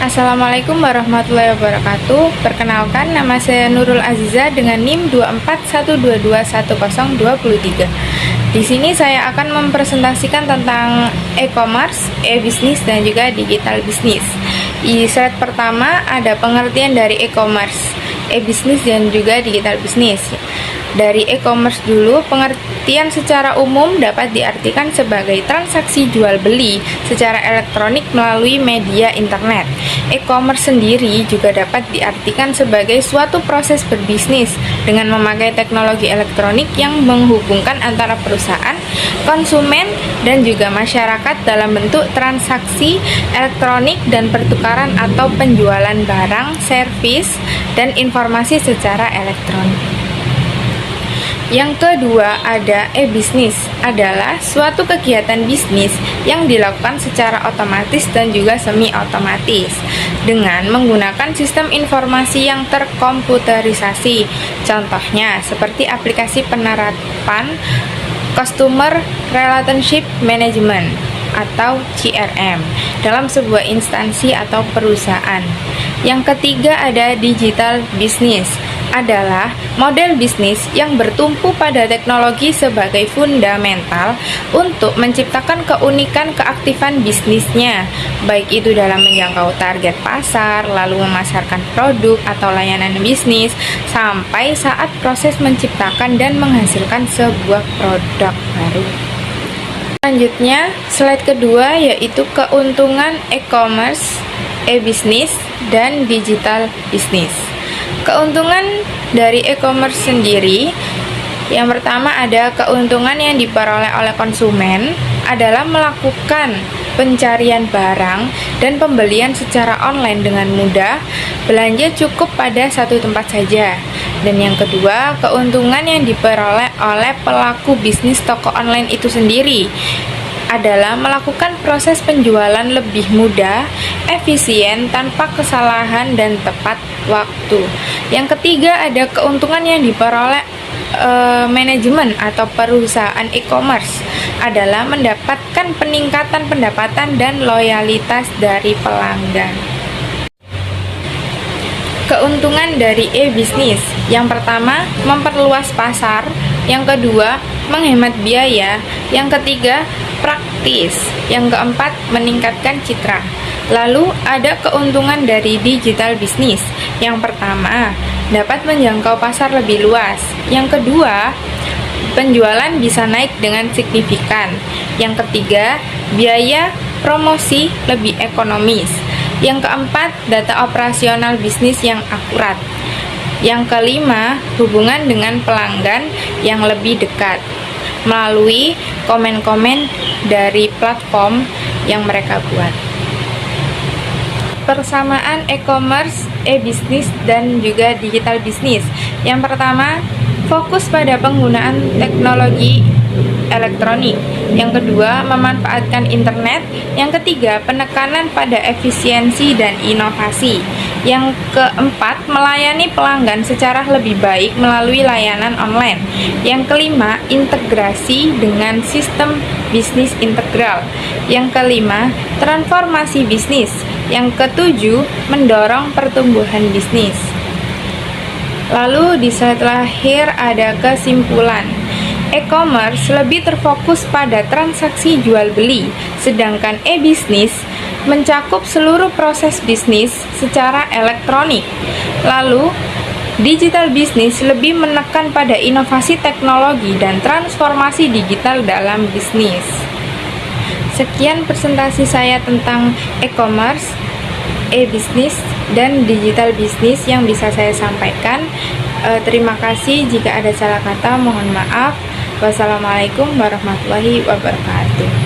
Assalamualaikum warahmatullahi wabarakatuh. Perkenalkan, nama saya Nurul Aziza dengan NIM 241221023. Di sini saya akan mempresentasikan tentang e-commerce, e-bisnis, dan juga digital bisnis. Di slide pertama ada pengertian dari e-commerce, e-bisnis, dan juga digital bisnis. Dari e-commerce dulu, pengertian secara umum dapat diartikan sebagai transaksi jual beli secara elektronik melalui media internet. E-commerce sendiri juga dapat diartikan sebagai suatu proses berbisnis dengan memakai teknologi elektronik yang menghubungkan antara perusahaan, konsumen, dan juga masyarakat dalam bentuk transaksi elektronik dan pertukaran atau penjualan barang, servis, dan informasi secara elektronik. Yang kedua ada e-bisnis, adalah suatu kegiatan bisnis yang dilakukan secara otomatis dan juga semi-otomatis dengan menggunakan sistem informasi yang terkomputerisasi. Contohnya seperti aplikasi penerapan Customer Relationship Management atau CRM dalam sebuah instansi atau perusahaan. Yang ketiga ada digital business, adalah model bisnis yang bertumpu pada teknologi sebagai fundamental untuk menciptakan keunikan keaktifan bisnisnya, baik itu dalam menjangkau target pasar, lalu memasarkan produk atau layanan bisnis, sampai saat proses menciptakan dan menghasilkan sebuah produk baru. Selanjutnya, slide kedua yaitu keuntungan e-commerce, e-bisnis, dan digital bisnis. Keuntungan dari e-commerce sendiri, yang pertama ada keuntungan yang diperoleh oleh konsumen adalah melakukan pencarian barang dan pembelian secara online dengan mudah, belanja cukup pada satu tempat saja. Dan yang kedua, keuntungan yang diperoleh oleh pelaku bisnis toko online itu sendiri adalah melakukan proses penjualan lebih mudah, efisien, tanpa kesalahan, dan tepat waktu. Yang ketiga ada keuntungan yang diperoleh manajemen atau perusahaan e-commerce adalah mendapatkan peningkatan pendapatan dan loyalitas dari pelanggan. Keuntungan dari e-bisnis, yang pertama memperluas pasar, yang kedua menghemat biaya, yang ketiga praktis, yang keempat meningkatkan citra. Lalu ada keuntungan dari digital bisnis. Yang pertama, dapat menjangkau pasar lebih luas. Yang kedua, penjualan bisa naik dengan signifikan. Yang ketiga, biaya promosi lebih ekonomis. Yang keempat, data operasional bisnis yang akurat. Yang kelima, hubungan dengan pelanggan yang lebih dekat melalui komen-komen dari platform yang mereka buat. Persamaan e-commerce, e-bisnis, dan juga digital bisnis. Yang pertama, fokus pada penggunaan teknologi elektronik. Yang kedua, memanfaatkan internet. Yang ketiga, penekanan pada efisiensi dan inovasi. Yang keempat, melayani pelanggan secara lebih baik melalui layanan online. Yang kelima, integrasi dengan sistem bisnis integral. Yang kelima, transformasi bisnis. Yang ketujuh, mendorong pertumbuhan bisnis. Lalu di slide terakhir ada kesimpulan. E-commerce lebih terfokus pada transaksi jual beli, sedangkan e-bisnis mencakup seluruh proses bisnis secara elektronik. Lalu, digital bisnis lebih menekan pada inovasi teknologi dan transformasi digital dalam bisnis. Sekian presentasi saya tentang e-commerce, e-bisnis, dan digital bisnis yang bisa saya sampaikan. Terima kasih, jika ada salah kata mohon maaf. Wassalamualaikum warahmatullahi wabarakatuh.